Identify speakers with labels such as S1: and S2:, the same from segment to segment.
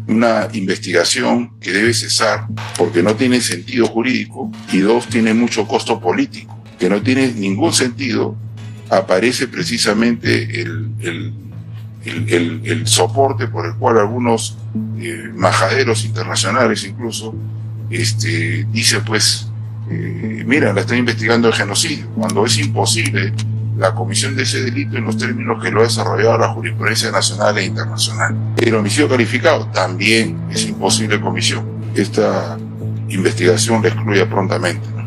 S1: Una investigación que debe cesar porque no tiene sentido jurídico y dos, tiene mucho costo político, que no tiene ningún sentido. Aparece precisamente el soporte por el cual algunos majaderos internacionales incluso dice pues mira, la están investigando de genocidio, cuando es imposible la comisión de ese delito en los términos que lo ha desarrollado la jurisprudencia nacional e internacional. El homicidio calificado también es imposible comisión. Esta investigación la excluye prontamente, ¿no?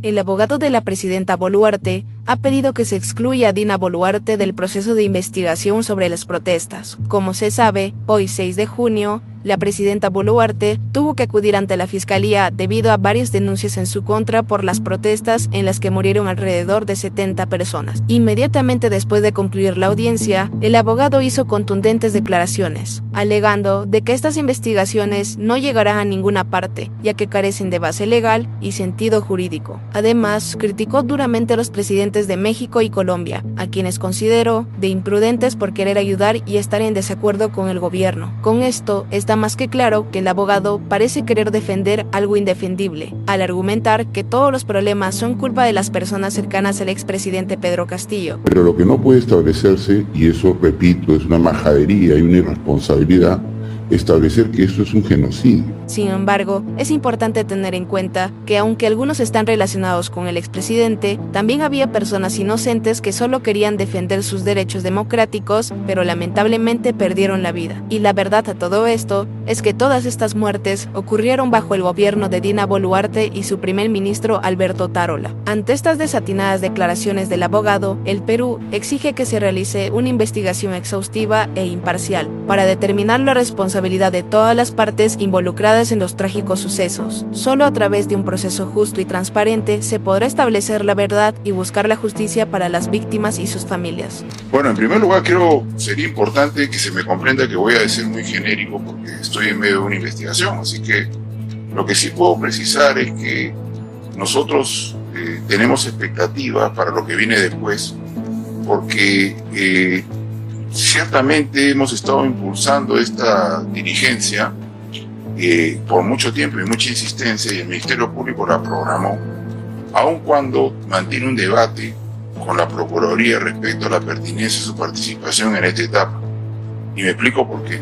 S2: El abogado de la presidenta Boluarte ha pedido que se excluya a Dina Boluarte del proceso de investigación sobre las protestas. Como se sabe, hoy 6 de junio, la presidenta Boluarte tuvo que acudir ante la fiscalía debido a varias denuncias en su contra por las protestas en las que murieron alrededor de 70 personas. Inmediatamente después de concluir la audiencia, el abogado hizo contundentes declaraciones, alegando de que estas investigaciones no llegarán a ninguna parte, ya que carecen de base legal y sentido jurídico. Además, criticó duramente a los presidentes de México y Colombia, a quienes consideró de imprudentes por querer ayudar y estar en desacuerdo con el gobierno. Con esto, está más que claro que el abogado parece querer defender algo indefendible, al argumentar que todos los problemas son culpa de las personas cercanas al expresidente Pedro Castillo.
S3: Pero lo que no puede establecerse, y eso repito, es una majadería y una irresponsabilidad, establecer que eso es un genocidio.
S2: Sin embargo, es importante tener en cuenta que aunque algunos están relacionados con el expresidente, también había personas inocentes que solo querían defender sus derechos democráticos, pero lamentablemente perdieron la vida. Y la verdad a todo esto es que todas estas muertes ocurrieron bajo el gobierno de Dina Boluarte y su primer ministro Alberto Tarola. Ante estas desatinadas declaraciones del abogado, el Perú exige que se realice una investigación exhaustiva e imparcial para determinar la responsabilidad de todas las partes involucradas en los trágicos sucesos. Solo a través de un proceso justo y transparente se podrá establecer la verdad y buscar la justicia para las víctimas y sus familias.
S1: Bueno, en primer lugar sería importante que se me comprenda que voy a decir muy genérico porque estoy en medio de una investigación, así que lo que sí puedo precisar es que nosotros tenemos expectativas para lo que viene después, porque ciertamente hemos estado impulsando esta diligencia por mucho tiempo y mucha insistencia, y el Ministerio Público la programó, aun cuando mantiene un debate con la Procuraduría respecto a la pertinencia de su participación en esta etapa. Y me explico por qué.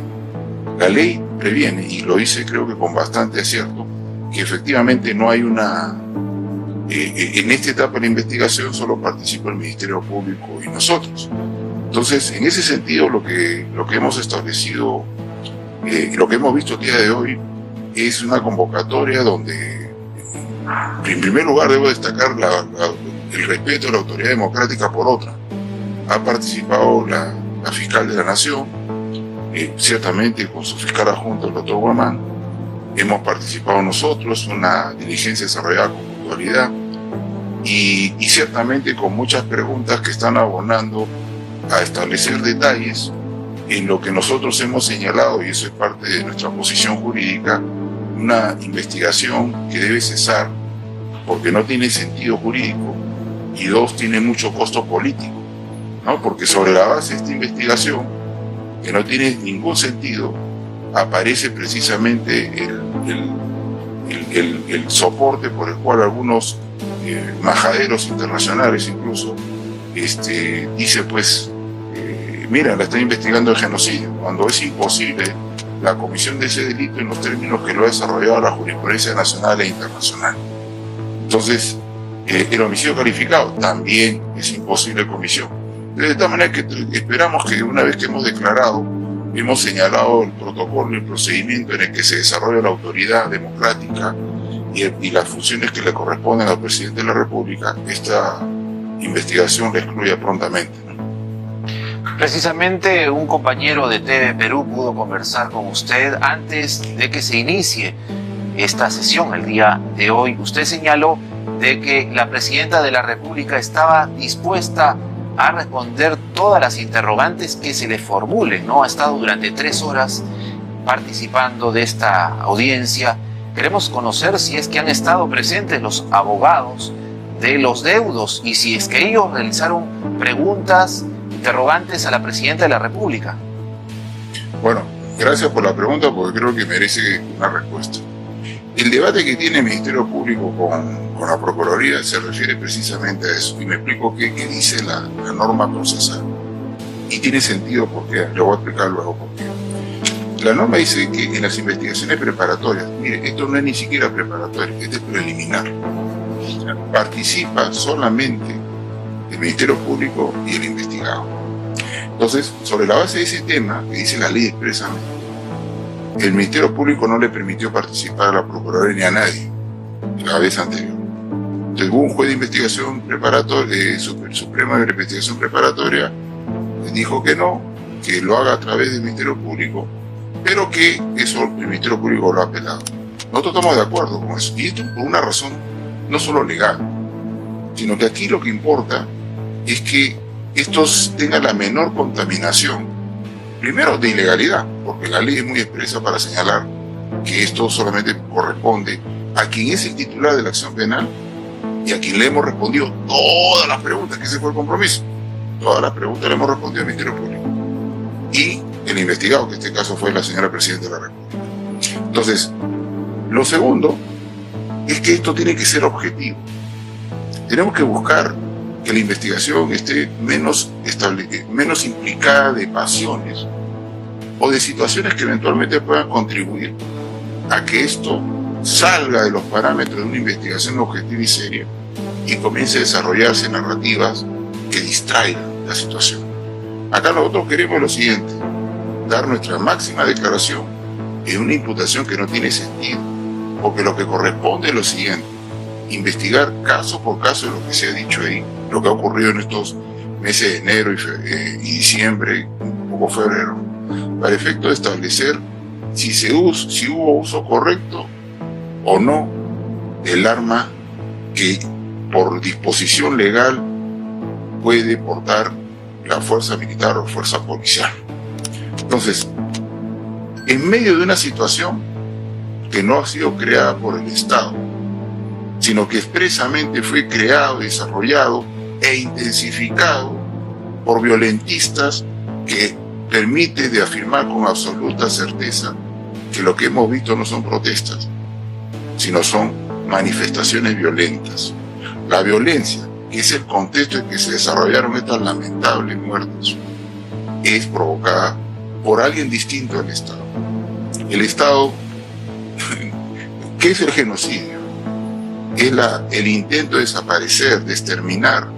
S1: La ley previene, y lo dice creo que con bastante acierto, que efectivamente no hay en esta etapa de la investigación solo participa el Ministerio Público y nosotros. Entonces, en ese sentido, lo que hemos establecido, lo que hemos visto el día de hoy, es una convocatoria donde, en primer lugar, debo destacar el respeto a la autoridad democrática por otra. Ha participado la fiscal de la Nación, ciertamente con su fiscal adjunto, el doctor Guamán. Hemos participado nosotros, una diligencia desarrollada con puntualidad y ciertamente con muchas preguntas que están abonando a establecer detalles en lo que nosotros hemos señalado, y eso es parte de nuestra posición jurídica, una investigación que debe cesar porque no tiene sentido jurídico y dos, tiene mucho costo político, ¿no? Porque sobre la base de esta investigación, que no tiene ningún sentido, aparece precisamente el soporte por el cual algunos majaderos internacionales incluso dice pues mira, la están investigando de genocidio, cuando es imposible la comisión de ese delito en los términos que lo ha desarrollado la jurisprudencia nacional e internacional. Entonces, el homicidio calificado también es imposible comisión. De tal manera que esperamos que una vez que hemos declarado, hemos señalado el protocolo y el procedimiento en el que se desarrolla la autoridad democrática y las funciones que le corresponden al presidente de la República, esta investigación la excluya prontamente, ¿no?
S4: Precisamente un compañero de TV Perú pudo conversar con usted antes de que se inicie esta sesión el día de hoy. Usted señaló de que la presidenta de la República estaba dispuesta a responder todas las interrogantes que se le formulen, ¿no? Ha estado durante 3 horas participando de esta audiencia. Queremos conocer si es que han estado presentes los abogados de los deudos y si es que ellos realizaron preguntas, interrogantes a la Presidenta de la República.
S1: Bueno, gracias por la pregunta porque creo que merece una respuesta. El debate que tiene el Ministerio Público con la Procuraduría se refiere precisamente a eso. Y me explico qué dice la norma procesal. Y tiene sentido porque, le voy a explicar luego por qué. La norma dice que en las investigaciones preparatorias, mire, esto no es ni siquiera preparatorio, esto es preliminar. Participa solamente el Ministerio Público y el investigado. Entonces, sobre la base de ese tema, que dice la ley expresamente, el Ministerio Público no le permitió participar a la Procuraduría ni a nadie la vez anterior. Entonces hubo un juez de investigación preparatoria, Supremo de Investigación Preparatoria, dijo que no, que lo haga a través del Ministerio Público, pero que eso el Ministerio Público lo ha apelado. Nosotros estamos de acuerdo con eso, y esto por una razón no solo legal, sino que aquí lo que importa es que estos tengan la menor contaminación. Primero, de ilegalidad, porque la ley es muy expresa para señalar que esto solamente corresponde a quien es el titular de la acción penal y a quien le hemos respondido todas las preguntas, que ese fue el compromiso. Todas las preguntas le hemos respondido al Ministerio Público. Y el investigado, que en este caso fue la señora Presidenta de la República. Entonces, lo segundo es que esto tiene que ser objetivo. Tenemos que buscar que la investigación esté menos implicada de pasiones o de situaciones que eventualmente puedan contribuir a que esto salga de los parámetros de una investigación objetiva y seria y comience a desarrollarse narrativas que distraigan la situación. Acá nosotros queremos lo siguiente: dar nuestra máxima declaración en una imputación que no tiene sentido, porque lo que corresponde es lo siguiente: investigar caso por caso de lo que se ha dicho ahí, lo que ha ocurrido en estos meses de enero y diciembre, un poco febrero, para efecto de establecer si hubo uso correcto o no del arma que por disposición legal puede portar la fuerza militar o fuerza policial. Entonces, en medio de una situación que no ha sido creada por el Estado, sino que expresamente fue creado, desarrollado e intensificado por violentistas, que permite de afirmar con absoluta certeza que lo que hemos visto no son protestas, sino son manifestaciones violentas. La violencia, que es el contexto en que se desarrollaron estas lamentables muertes, es provocada por alguien distinto al Estado. El Estado, ¿qué es el genocidio? Es el intento de desaparecer, de exterminar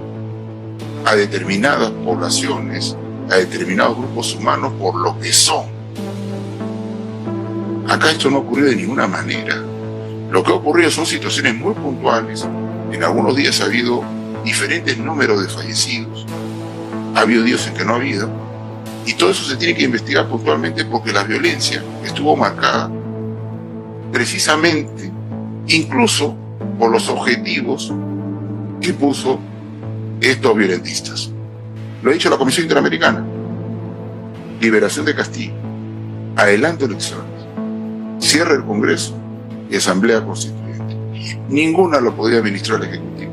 S1: a determinadas poblaciones, a determinados grupos humanos por lo que son. Acá esto no ocurrió de ninguna manera. Lo que ha ocurrido son situaciones muy puntuales. En algunos días ha habido diferentes números de fallecidos, ha habido días en que no ha habido, y todo eso se tiene que investigar puntualmente porque la violencia estuvo marcada precisamente, incluso por los objetivos que puso estos violentistas. Lo ha dicho la Comisión Interamericana: liberación de Castillo, adelanto elecciones, cierre del Congreso y Asamblea Constituyente. Ninguna lo podía administrar el Ejecutivo.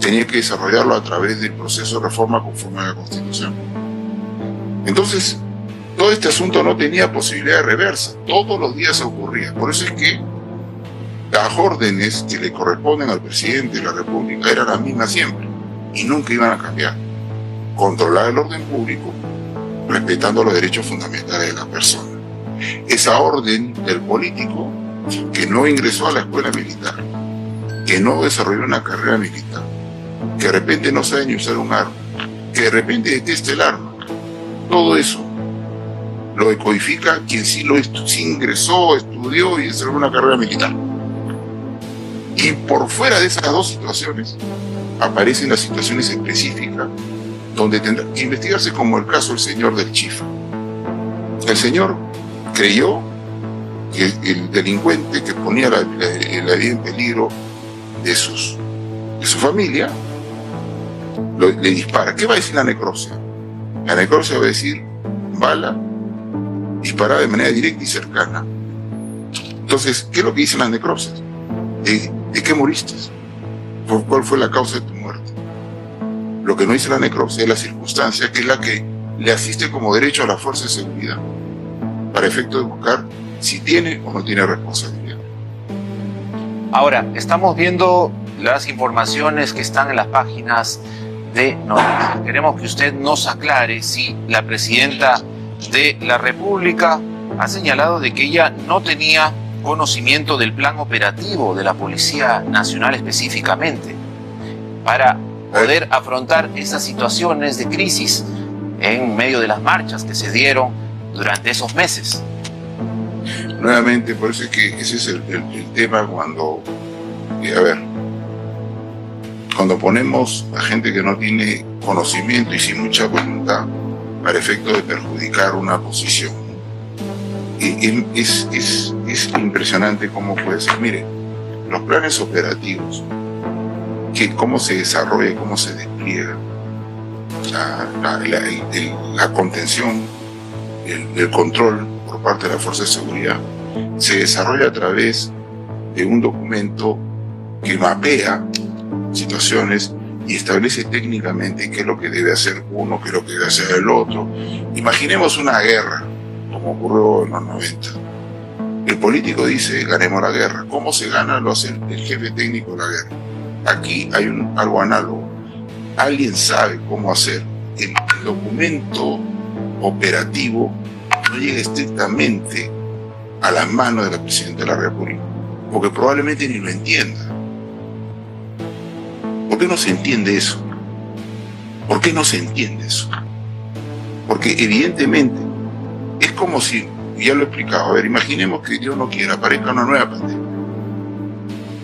S1: Tenía que desarrollarlo a través del proceso de reforma conforme a la Constitución. Entonces, todo este asunto no tenía posibilidad de reversa. Todos los días ocurría. Por eso es que las órdenes que le corresponden al presidente de la República eran las mismas siempre y nunca iban a cambiar. Controlar el orden público, respetando los derechos fundamentales de la persona. Esa orden del político que no ingresó a la escuela militar, que no desarrolló una carrera militar, que de repente no sabe ni usar un arma, que de repente detesta el arma, todo eso lo decodifica quien sí ingresó, estudió y desarrolló una carrera militar. Y por fuera de esas dos situaciones aparecen las situaciones específicas donde tendrá que investigarse, como el caso del señor del Chifa. El señor creyó que el delincuente que ponía la vida en peligro de su familia le dispara. ¿Qué va a decir la necropsia? La necropsia va a decir bala disparada de manera directa y cercana. Entonces, ¿qué es lo que dicen las necropsias? ¿De qué moriste? ¿Cuál fue la causa de tu muerte? Lo que no dice la necropsia es la circunstancia, que es la que le asiste como derecho a la fuerza de seguridad, para efecto de buscar si tiene o no tiene responsabilidad.
S4: Ahora, estamos viendo las informaciones que están en las páginas de noticias. Queremos que usted nos aclare si la presidenta de la República ha señalado de que ella no tenía conocimiento del plan operativo de la Policía Nacional específicamente para poder afrontar esas situaciones de crisis en medio de las marchas que se dieron durante esos meses.
S1: Nuevamente, por eso es que ese es el tema cuando, cuando ponemos a gente que no tiene conocimiento y sin mucha voluntad para efecto de perjudicar una posición. Es impresionante cómo puede ser. Mire, los planes operativos, cómo se desarrolla, cómo se despliega, la contención, el control por parte de la Fuerza de Seguridad, se desarrolla a través de un documento que mapea situaciones y establece técnicamente qué es lo que debe hacer uno, qué es lo que debe hacer el otro. Imaginemos una guerra, como ocurrió en los 90. El político dice, ganemos la guerra. ¿Cómo se gana? Lo hace el jefe técnico de la guerra. Aquí hay algo análogo. Alguien sabe cómo hacer. El documento operativo no llega estrictamente a las manos de la Presidenta de la República, porque probablemente ni lo entienda. ¿Por qué no se entiende eso? ¿Por qué no se entiende eso? Porque evidentemente es como si, ya lo he explicado, imaginemos que Dios no quiera, aparezca una nueva pandemia.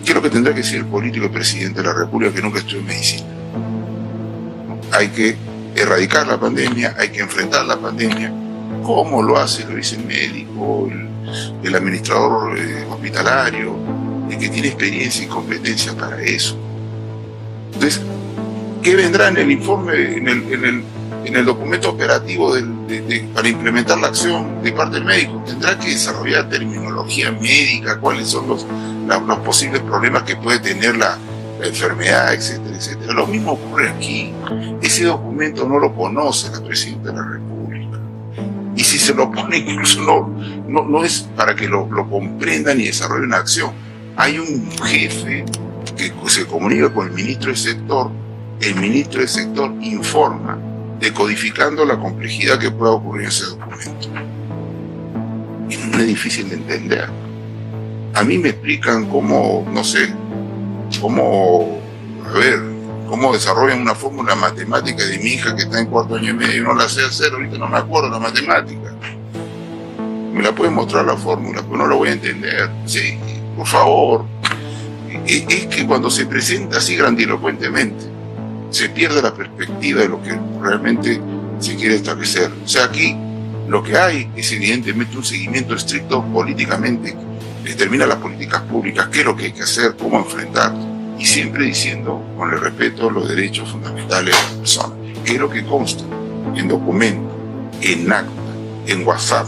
S1: ¿Qué es lo que tendrá que decir el político y presidente de la República que nunca estudió medicina? Hay que erradicar la pandemia, hay que enfrentar la pandemia. ¿Cómo lo hace? Lo dice el médico, el administrador hospitalario, el que tiene experiencia y competencia para eso. Entonces, ¿qué vendrá en el informe, en el documento operativo para implementar la acción de parte del médico? Tendrá que desarrollar terminología médica, cuáles son los posibles problemas que puede tener la enfermedad, etcétera, etcétera. Lo mismo ocurre aquí. Ese documento no lo conoce la Presidenta de la República. Y si se lo pone, incluso no es para que lo comprendan y desarrollen una acción. Hay un jefe que se comunica con el ministro del sector. El ministro del sector informa, decodificando la complejidad que pueda ocurrir en ese documento. Y no es difícil de entender. A mí me explican cómo desarrollan una fórmula matemática de mi hija que está en cuarto año y medio y no la sé hacer, ahorita no me acuerdo la matemática. Me la pueden mostrar la fórmula, pero no la voy a entender. Sí, por favor. Es que cuando se presenta así grandilocuentemente, se pierde la perspectiva de lo que realmente se quiere establecer. O sea, aquí lo que hay es evidentemente un seguimiento estricto políticamente, que determina las políticas públicas, qué es lo que hay que hacer, cómo enfrentar, y siempre diciendo, con el respeto a los derechos fundamentales de las personas, que es lo que consta en documentos, en acta, en WhatsApp,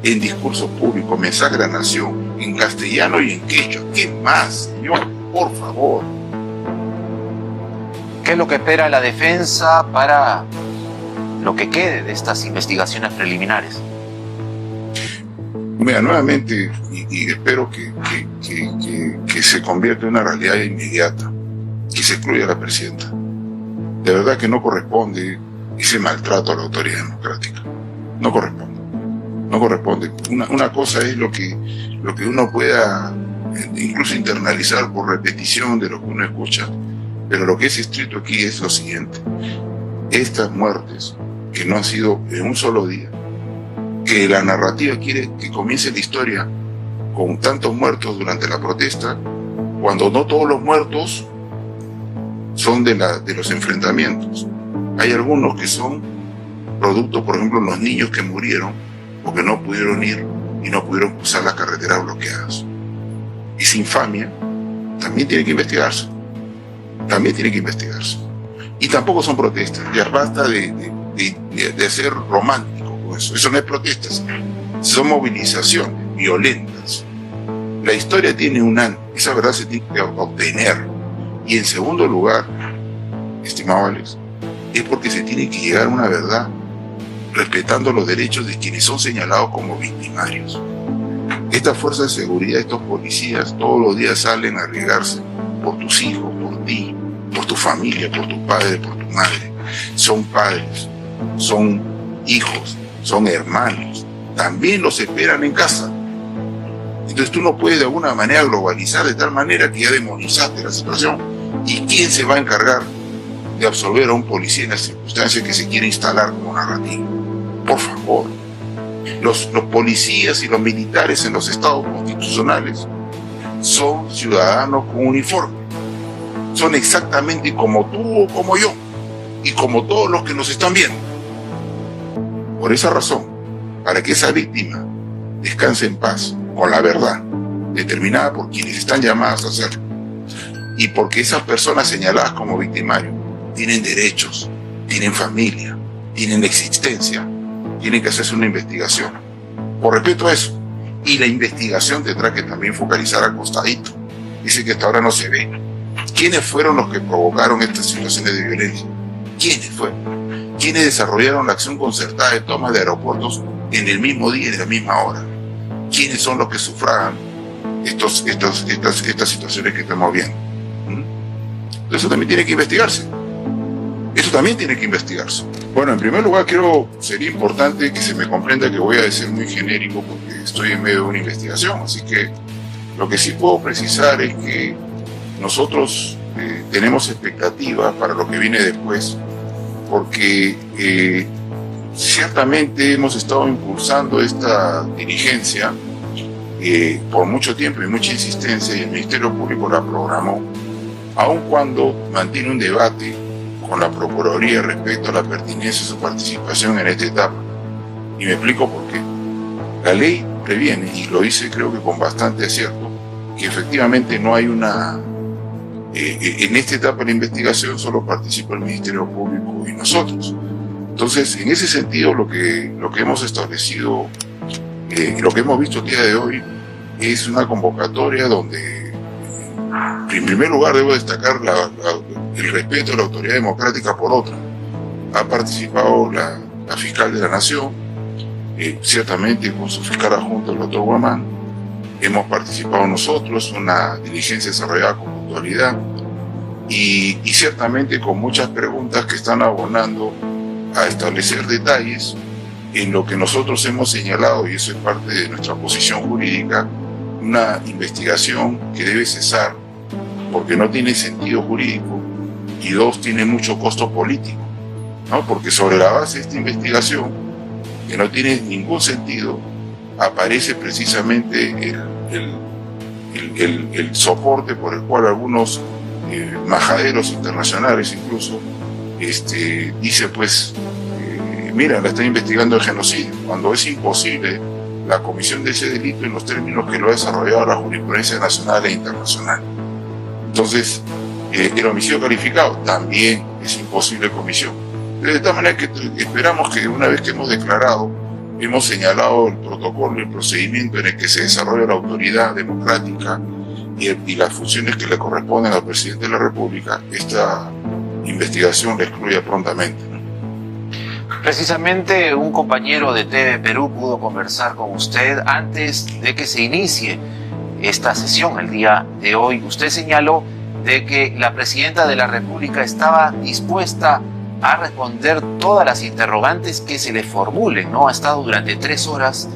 S1: en discursos públicos, mensaje de la nación, en castellano y en quechua. ¿Qué más, señor? Por favor.
S4: ¿Qué es lo que espera la defensa para lo que quede de estas investigaciones preliminares?
S1: Mira, nuevamente, y espero que se convierta en una realidad inmediata, que se excluya a la Presidenta. De verdad que no corresponde ese maltrato a la autoridad democrática. No corresponde. No corresponde. Una cosa es lo que uno pueda incluso internalizar por repetición de lo que uno escucha, pero lo que es estricto aquí es lo siguiente. Estas muertes, que no han sido en un solo día, que la narrativa quiere que comience la historia con tantos muertos durante la protesta, cuando no todos los muertos son de los enfrentamientos. Hay algunos que son producto, por ejemplo, los niños que murieron porque no pudieron ir y no pudieron cruzar las carreteras bloqueadas. Esa infamia también tiene que investigarse. También tiene que investigarse. Y tampoco son protestas. Ya basta de ser romántico con eso. Eso no es protestas. Son movilizaciones violentas. La historia tiene esa verdad se tiene que obtener. Y en segundo lugar, estimado Alex, es porque se tiene que llegar a una verdad respetando los derechos de quienes son señalados como victimarios. Estas fuerzas de seguridad, estos policías, todos los días salen a arriesgarse por tus hijos, por ti, por tu familia, por tu padre, por tu madre. Son padres, son hijos, son hermanos. También los esperan en casa. Entonces tú no puedes de alguna manera globalizar de tal manera que ya demonizaste la situación. ¿Y quién se va a encargar de absolver a un policía en las circunstancias que se quiere instalar como narrativa? Por favor. Los policías y los militares en los estados constitucionales son ciudadanos con uniforme. Son exactamente como tú o como yo y como todos los que nos están viendo. Por esa razón, para que esa víctima descanse en paz con la verdad determinada por quienes están llamadas a hacerlo y porque esas personas señaladas como victimarios tienen derechos, tienen familia, tienen existencia, tienen que hacerse una investigación. Por respeto a eso. Y la investigación tendrá que también focalizar al costadito. Dice que hasta ahora no se ve. ¿Quiénes fueron los que provocaron estas situaciones de violencia? ¿Quiénes fueron? ¿Quiénes desarrollaron la acción concertada de toma de aeropuertos en el mismo día y en la misma hora? ¿Quiénes son los que sufragan estas situaciones que estamos viendo? Eso también tiene que investigarse. Eso también tiene que investigarse. Bueno, en primer lugar, sería importante que se me comprenda que voy a ser muy genérico porque estoy en medio de una investigación. Así que lo que sí puedo precisar es que nosotros tenemos expectativas para lo que viene después, porque ciertamente hemos estado impulsando esta diligencia por mucho tiempo y mucha insistencia, y el Ministerio Público la programó, aun cuando mantiene un debate con la Procuraduría respecto a la pertinencia de su participación en esta etapa. Y me explico por qué. La ley previene, y lo dice creo que con bastante acierto, que efectivamente no hay en esta etapa de la investigación solo participa el Ministerio Público y nosotros. Entonces, en ese sentido, lo que hemos establecido, lo que hemos visto el día de hoy, es una convocatoria donde, en primer lugar, debo destacar el respeto a la autoridad democrática por otra. Ha participado la fiscal de la Nación, ciertamente con su fiscal adjunto, el doctor Guamán. Hemos participado nosotros, una diligencia desarrollada con puntualidad y ciertamente con muchas preguntas que están abonando a establecer detalles en lo que nosotros hemos señalado, y eso es parte de nuestra posición jurídica, una investigación que debe cesar porque no tiene sentido jurídico y dos, tiene mucho costo político, ¿no? Porque sobre la base de esta investigación, que no tiene ningún sentido, aparece precisamente el soporte por el cual algunos majaderos internacionales incluso dicen pues mira, la están investigando el genocidio, cuando es imposible la comisión de ese delito en los términos que lo ha desarrollado la jurisprudencia nacional e internacional. Entonces, el homicidio calificado también es imposible comisión. De tal manera que esperamos que una vez que hemos declarado, hemos señalado el protocolo y el procedimiento en el que se desarrolla la autoridad democrática y las funciones que le corresponden al presidente de la República, esta investigación la excluya prontamente, ¿no?
S4: Precisamente un compañero de TV Perú pudo conversar con usted antes de que se inicie esta sesión el día de hoy. Usted señaló de que la presidenta de la República estaba dispuesta a responder todas las interrogantes que se le formulen, ¿no? Ha estado durante 3 horas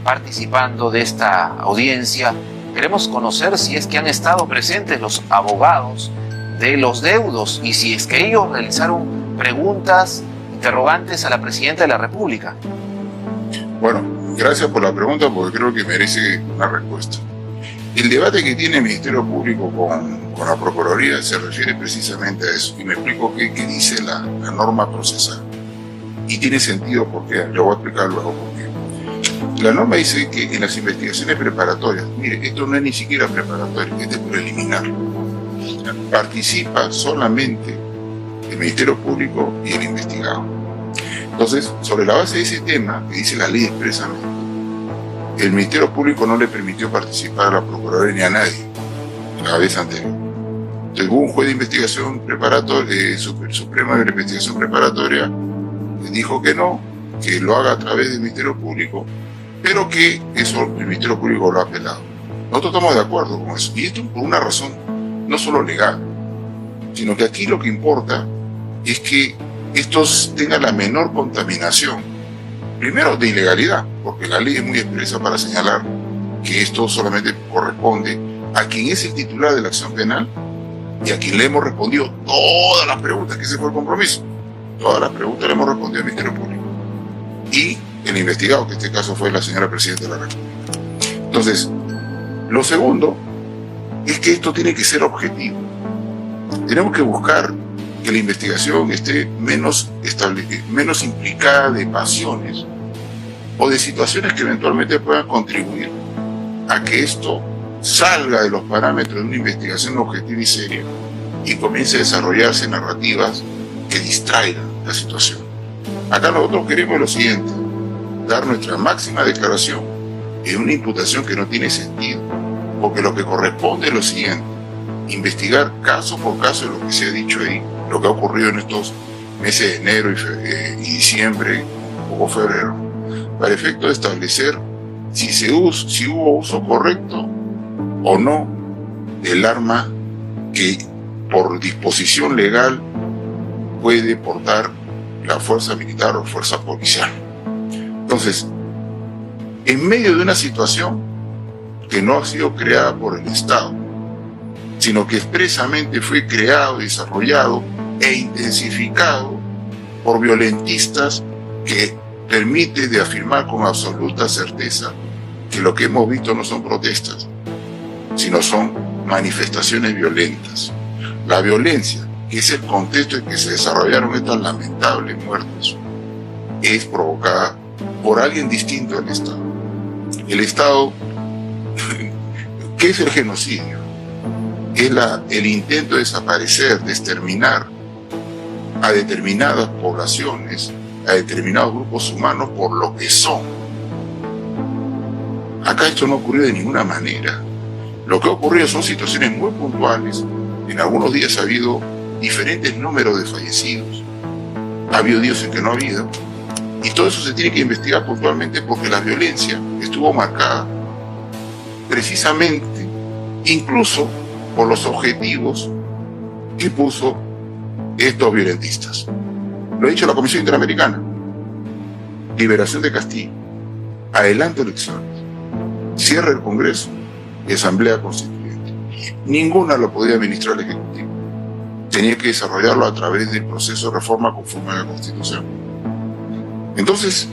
S4: participando de esta audiencia. Queremos conocer si es que han estado presentes los abogados de los deudos y si es que ellos realizaron preguntas, interrogantes a la presidenta de la República.
S1: Bueno, gracias por la pregunta porque creo que merece una respuesta. El debate que tiene el Ministerio Público con la Procuraduría se refiere precisamente a eso. Y me explico qué dice la norma procesal. Y tiene sentido porque, lo voy a explicar luego por qué. La norma dice que en las investigaciones preparatorias, mire, esto no es ni siquiera preparatorio, este es preliminar. Participa solamente el Ministerio Público y el investigado. Entonces, sobre la base de ese tema, que dice la ley expresamente, el Ministerio Público no le permitió participar a la Procuraduría ni a nadie la vez anterior. Hubo un juez de investigación preparatoria, Suprema de Investigación Preparatoria, que dijo que no, que lo haga a través del Ministerio Público, pero que eso el Ministerio Público lo ha apelado. Nosotros estamos de acuerdo con eso, y esto por una razón no solo legal, sino que aquí lo que importa es que estos tengan la menor contaminación, primero de ilegalidad, porque la ley es muy expresa para señalar que esto solamente corresponde a quien es el titular de la acción penal y a quien le hemos respondido todas las preguntas, que ese fue el compromiso. Todas las preguntas le hemos respondido al Ministerio Público. Y el investigado, que en este caso fue la señora Presidenta de la República. Entonces, lo segundo es que esto tiene que ser objetivo. Tenemos que buscar que la investigación esté menos implicada de pasiones o de situaciones que eventualmente puedan contribuir a que esto salga de los parámetros de una investigación objetiva y seria y comience a desarrollarse narrativas que distraigan la situación. Acá nosotros queremos lo siguiente: dar nuestra máxima declaración en una imputación que no tiene sentido, porque lo que corresponde es lo siguiente: investigar caso por caso de lo que se ha dicho ahí, lo que ha ocurrido en estos meses de enero y diciembre o febrero, para efecto de establecer si hubo uso correcto o no del arma que por disposición legal puede portar la fuerza militar o fuerza policial. Entonces, en medio de una situación que no ha sido creada por el Estado, sino que expresamente fue creado, desarrollado e intensificado por violentistas, que permite de afirmar con absoluta certeza que lo que hemos visto no son protestas, sino son manifestaciones violentas. La violencia, que es el contexto en que se desarrollaron estas lamentables muertes, es provocada por alguien distinto al Estado. El Estado, ¿qué es el genocidio? Es el intento de desaparecer, de exterminar a determinadas poblaciones, a determinados grupos humanos por lo que son. Acá esto no ocurrió de ninguna manera. Lo que ha ocurrido son situaciones muy puntuales. En algunos días ha habido diferentes números de fallecidos, ha habido días en que no ha habido, y todo eso se tiene que investigar puntualmente, porque la violencia estuvo marcada precisamente, incluso por los objetivos que puso estos violentistas. Lo ha dicho la Comisión Interamericana: liberación de Castillo, adelanto elecciones, cierre del Congreso y Asamblea Constituyente. Ninguna lo podía administrar el Ejecutivo. Tenía que desarrollarlo a través del proceso de reforma conforme a la Constitución. Entonces,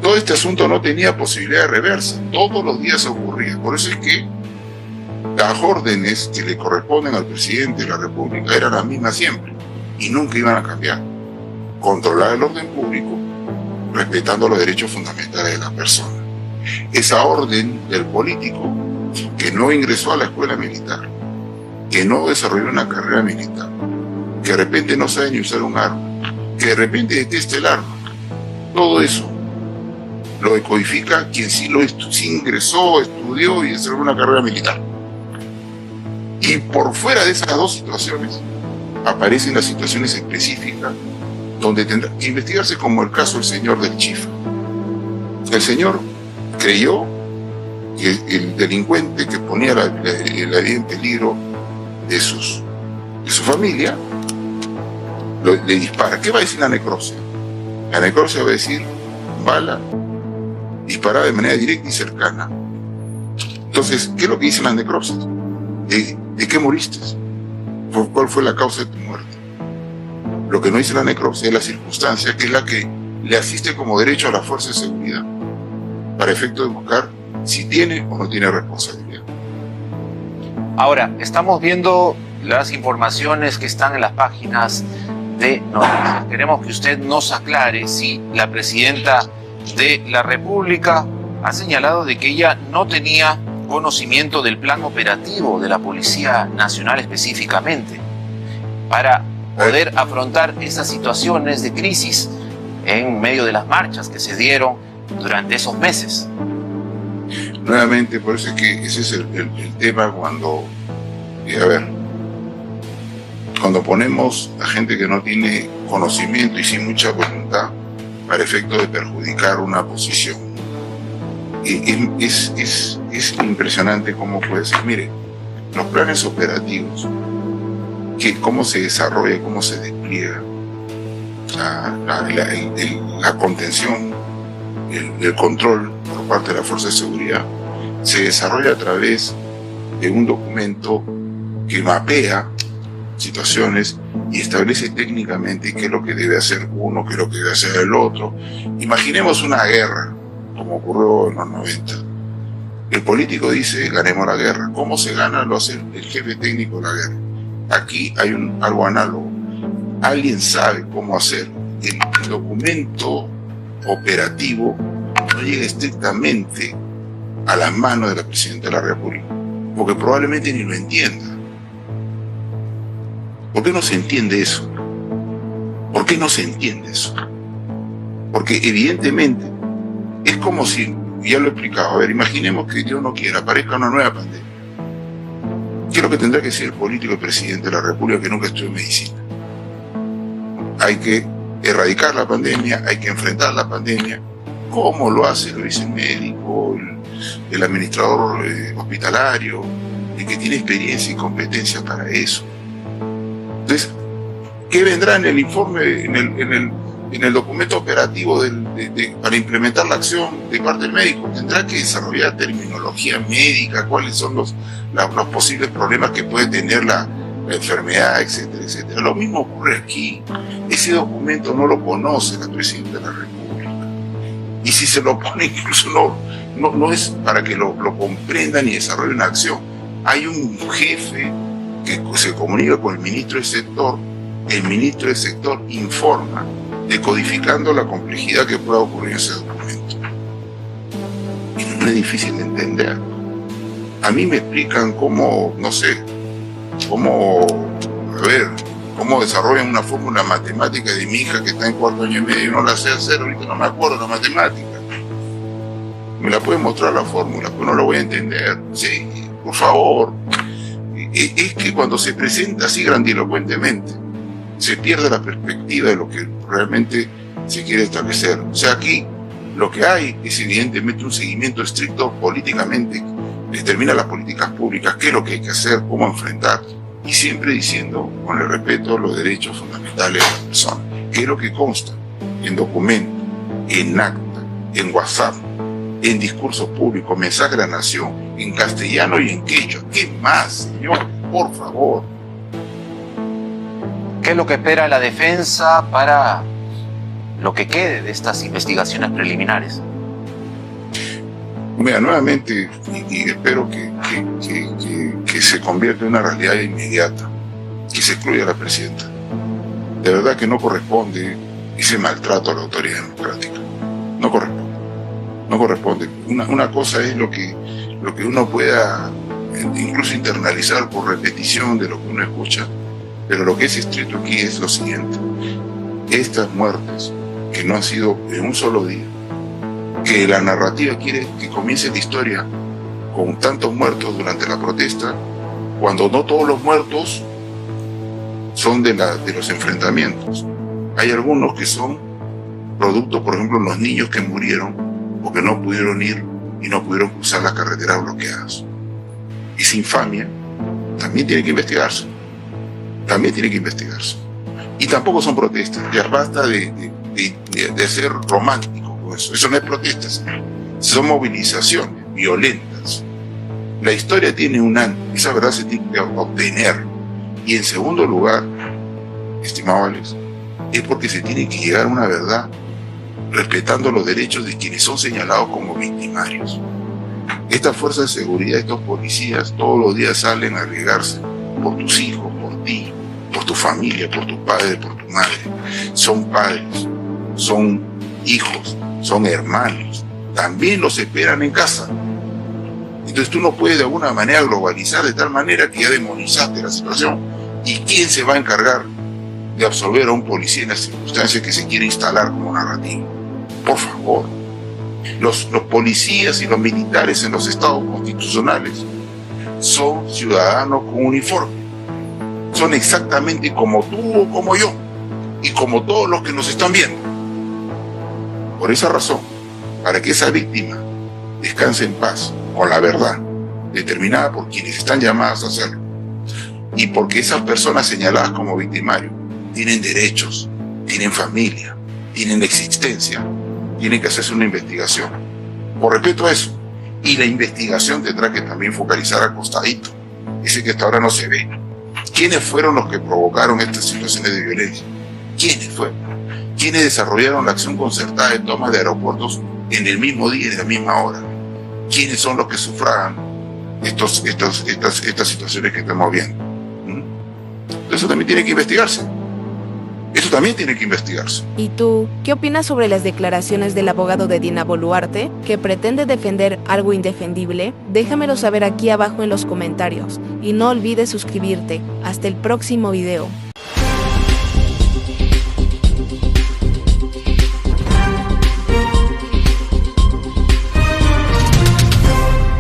S1: todo este asunto no tenía posibilidad de reversa. Todos los días ocurría. Por eso es que las órdenes que le corresponden al presidente de la República eran las mismas siempre y nunca iban a cambiar. Controlar el orden público, respetando los derechos fundamentales de las personas. Esa orden del político que no ingresó a la escuela militar, que no desarrolló una carrera militar, que de repente no sabe ni usar un arma, que de repente detesta el arma, todo eso lo decodifica quien sí ingresó, estudió y desarrolló una carrera militar. Y por fuera de esas dos situaciones aparecen las situaciones específicas donde tendrá que investigarse, como el caso del señor del Chifa. El señor creyó que el delincuente que ponía la vida en peligro de su familia le dispara. ¿Qué va a decir la necropsia? La necropsia va a decir: bala disparada de manera directa y cercana. Entonces, ¿qué es lo que dicen las necropsias? ¿De qué moriste? ¿Cuál fue la causa de tu muerte? Lo que no dice la necropsia es la circunstancia, que es la que le asiste como derecho a la fuerza de seguridad, para efecto de buscar si tiene o no tiene responsabilidad.
S4: Ahora, estamos viendo las informaciones que están en las páginas de noticias. Queremos que usted nos aclare si la presidenta de la República ha señalado de que ella no tenía conocimiento del plan operativo de la Policía Nacional específicamente para poder afrontar esas situaciones de crisis en medio de las marchas que se dieron durante esos meses.
S1: Nuevamente, por eso es que ese es el tema cuando, a ver, cuando ponemos a gente que no tiene conocimiento y sin mucha voluntad para efecto de perjudicar una posición. Es impresionante cómo puede ser. Mire, los planes operativos, cómo se desarrolla, cómo se despliega la contención, el control por parte de la Fuerza de Seguridad, se desarrolla a través de un documento que mapea situaciones y establece técnicamente qué es lo que debe hacer uno, qué es lo que debe hacer el otro. Imaginemos una guerra, como ocurrió en los 90. El político dice, ganemos la guerra. ¿Cómo se gana? Lo hace el jefe técnico de la guerra. Aquí hay algo análogo. Alguien sabe cómo hacerlo. El documento operativo no llega estrictamente a las manos de la Presidenta de la República, porque probablemente ni lo entienda. ¿Por qué no se entiende eso? ¿Por qué no se entiende eso? Porque evidentemente es como si, ya lo he explicado, a ver, imaginemos que Dios no quiera, aparezca una nueva pandemia. ¿Qué es lo que tendrá que ser el político y presidente de la República que nunca estudió medicina? Hay que erradicar la pandemia, hay que enfrentar la pandemia. ¿Cómo lo hace? Lo dice el médico, el administrador hospitalario, el que tiene experiencia y competencia para eso. Entonces, ¿qué vendrá en el informe, en el documento operativo para implementar la acción de parte del médico? Tendrá que desarrollar terminología médica, cuáles son los posibles problemas que puede tener la enfermedad, etcétera, etcétera. Lo mismo ocurre aquí. Ese documento no lo conoce la Presidenta de la República. Y si se lo pone, incluso no es para que lo comprendan y desarrollen una acción. Hay un jefe que se comunica con el ministro del sector, el ministro del sector informa, decodificando la complejidad que pueda ocurrir en ese documento. Y no es difícil de entender. A mí me explican cómo, no sé, cómo desarrollan una fórmula matemática de mi hija que está en 4 años y medio y no la sé hacer, ahorita no me acuerdo la matemática. Me la pueden mostrar la fórmula, pero no la voy a entender. Sí, por favor. Es que cuando se presenta así grandilocuentemente, se pierde la perspectiva de lo que realmente se quiere establecer. O sea, aquí lo que hay es evidentemente un seguimiento estricto políticamente, determina las políticas públicas, qué es lo que hay que hacer, cómo enfrentar, y siempre diciendo, con el respeto a los derechos fundamentales de la persona, que es lo que consta en documento, en acta, en WhatsApp, en discursos públicos, mensaje a la nación, en castellano y en quechua. ¿Qué más, señor? Por favor.
S4: ¿Qué es lo que espera la defensa para lo que quede de estas investigaciones preliminares?
S1: Mira, nuevamente, y espero que se convierta en una realidad inmediata, que se excluya a la Presidenta. De verdad que no corresponde ese maltrato a la autoridad democrática. No corresponde. No corresponde. Una cosa es lo que uno pueda incluso internalizar por repetición de lo que uno escucha, pero lo que es estricto aquí es lo siguiente: estas muertes que no han sido en un solo día, que la narrativa quiere que comience la historia con tantos muertos durante la protesta, cuando no todos los muertos son de los enfrentamientos. Hay algunos que son producto, por ejemplo, los niños que murieron porque no pudieron ir y no pudieron cruzar las carreteras bloqueadas. Esa infamia también tiene que investigarse. También tiene que investigarse. Y tampoco son protestas. Ya basta de ser romántico con eso. Eso no es protesta, señor. Son movilizaciones violentas. La historia tiene un antes. Esa verdad se tiene que obtener. Y en segundo lugar, estimado Alex, es porque se tiene que llegar a una verdad respetando los derechos de quienes son señalados como victimarios. Estas fuerzas de seguridad, estos policías, todos los días salen a arriesgarse por tus hijos, por ti, por tu familia, por tu padre, por tu madre. Son padres, son hijos, son hermanos. También los esperan en casa. Entonces tú no puedes de alguna manera globalizar de tal manera que ya demonizaste la situación. ¿Y quién se va a encargar de absolver a un policía en las circunstancias que se quiere instalar como narrativa? Por favor. Los policías y los militares en los estados constitucionales son ciudadanos con uniforme. son exactamente como tú o como yo, y como todos los que nos están viendo. Por esa razón, para que esa víctima descanse en paz con la verdad, determinada por quienes están llamadas a hacerlo, y porque esas personas señaladas como victimarios tienen derechos, tienen familia, tienen existencia, tienen que hacerse una investigación. Por respeto a eso, y la investigación tendrá que también focalizar al costadito, ese que hasta ahora no se ve. ¿Quiénes fueron los que provocaron estas situaciones de violencia? ¿Quiénes fueron? ¿Quiénes desarrollaron la acción concertada de toma de aeropuertos en el mismo día y en la misma hora? ¿Quiénes son los que sufragan estas situaciones que estamos viendo? Eso también tiene que investigarse. Eso también tiene que investigarse.
S2: ¿Y tú, qué opinas sobre las declaraciones del abogado de Dina Boluarte, que pretende defender algo indefendible? Déjamelo saber aquí abajo en los comentarios. Y no olvides suscribirte. Hasta el próximo video.